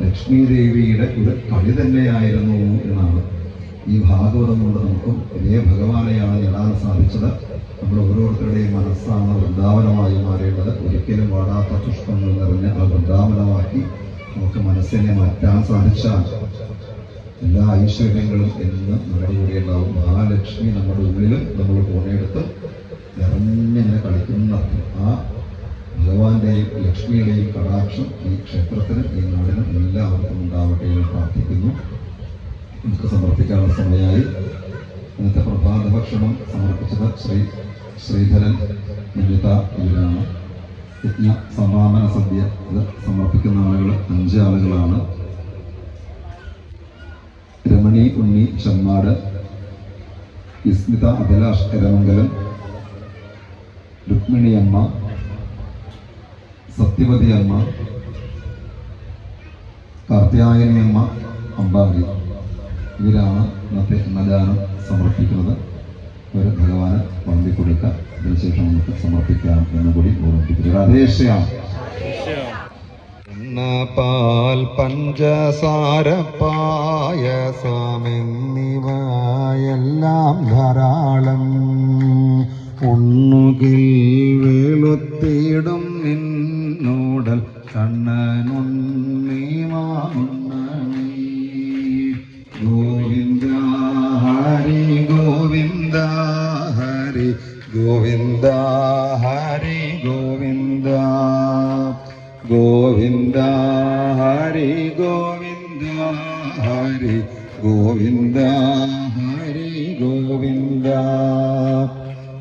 ലക്ഷ്മി ദേവിയുടെ ഒരു കളി തന്നെയായിരുന്നു എന്നാണ്. ഈ ഭാഗവതം കൊണ്ട് നമുക്കും ഇതേ ഭഗവാനെയാണ് നേടാൻ സാധിച്ചത്. നമ്മൾ ഓരോരുത്തരുടെയും മനസ്സാണ് വൃന്ദാവനമായി മാറേണ്ടത്. ഒരിക്കലും വാടാത്ത പുഷ്പങ്ങൾ നിറഞ്ഞ് ആ വൃന്ദാവനമാക്കി നമുക്ക് മനസ്സിനെ മാറ്റാൻ സാധിച്ചാൽ എല്ലാ ഐശ്വര്യങ്ങളും എന്ന് നമ്മുടെ കൂടെ ഉണ്ടാവും. മഹാലക്ഷ്മി നമ്മുടെ ഉള്ളിലും നമ്മൾ കോണയെടുത്ത് നിറഞ്ഞിങ്ങനെ കളിക്കുന്ന ആ ഭഗവാന്റെയും ലക്ഷ്മിയുടെയും കടാക്ഷം ഈ ക്ഷേത്രത്തിനും ഈ നാടിനും എല്ലാവർക്കും ഉണ്ടാവട്ടെ എന്ന് പ്രാർത്ഥിക്കുന്നു. നമുക്ക് സമർപ്പിക്കാനുള്ള സമയമായി. ഇന്നത്തെ പ്രഭാത ഭക്ഷണം സമർപ്പിച്ചത് ശ്രീധരൻ ലളിത ഇവരാണ്. യജ്ഞ സമാപന സദ്യ ഇത് സമർപ്പിക്കുന്ന ആളുകൾ 5 ആളുകളാണ്. രമണി ഉണ്ണി ചെമ്മാട്, വിസ്മിത അഭിലാഷ് എരമംഗലം, രുക്മിണിയമ്മ, സത്യവതി അമ്മ, കാർത്യായനിയമ്മ അമ്പാടി ഇവരാണ് ഇന്നത്തെ അന്നദാനം സമർപ്പിക്കുന്നത്. ഒരു ഭഗവാന് വണ്ടി കൊടുക്കുക. അതിനുശേഷം നമുക്ക് സമർപ്പിക്കാം എന്നുകൂടി ഓർമ്മിപ്പിക്കുക. രാധേശ്യാം. പാൽ, പഞ്ചസാര, പായസമെന്നിവയെല്ലാം ധാരാളം ഉണ്ണുകിൽ വെളുത്തിടും നിന്നോടൽ കണ്ണനുണ്ണി മാമുണ്ണി. ഗോവിന്ദ ഹരി ഗോവിന്ദ ഹരി ഗോവിന്ദ ഹരി ഗോവിന്ദ ഗോവിന്ദ ഹരി ഗോവിന്ദ ഹരി ഗോവിന്ദ ഹരി ഗോവിന്ദ.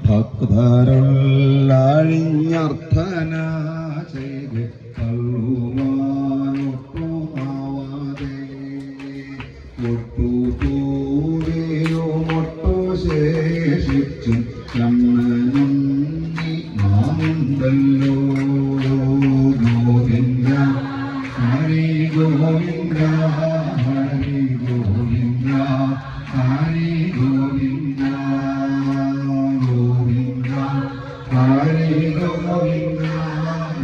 ഭക്തരുള്ളഴിഞ്ഞർത്ഥന ചെയ്ത് തള്ളുവാനൊട്ടുമാവാതെ ഒട്ടു തൂരെയോ മൊട്ടു ശേഷിച്ചും കണ്ണനുണ്ണി മാമുണ്ടല്ലോ. ഗോവിന്ദ ഹരി ഗോവിന്ദ ഹരി ഗോവിന്ദ ഹരി ഗോവിന്ദ ഗോവിന്ദ ഹരി ഗോവിന്ദ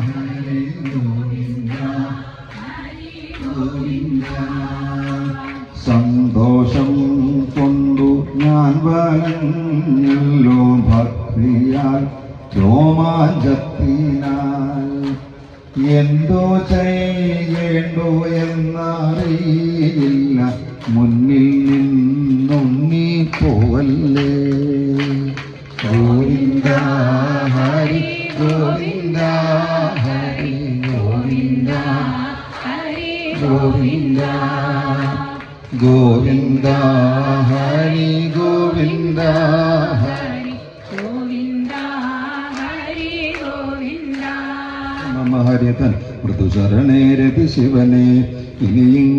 ഹരി ഗോവിന്ദ ഗോവിന്ദ. സന്തോഷം കൊണ്ടു ഞാൻ വലഞ്ഞല്ലോ ഭക്തിയാൽ രോമാഞ്ചത്തിനാൽ. എന്തോ ചെയ്യേണ്ടോ എന്നറിയില്ല, മുന്നിൽ നിന്നുണ്ണി പോവല്ലേ. ഗോവിന്ദ ഹരി ഗോവിന്ദ ഹരി ഗോവിന്ദ ഗോവിന്ദ ഗോവിന്ദ ഹരി ഗോവിന്ദ ഹരി ഗോവിന്ദ ഹരി ഗോവിന്ദ. നമ ഹരിതൻ മൃദുചരണേ രതി ശിവനെ ഇനിയും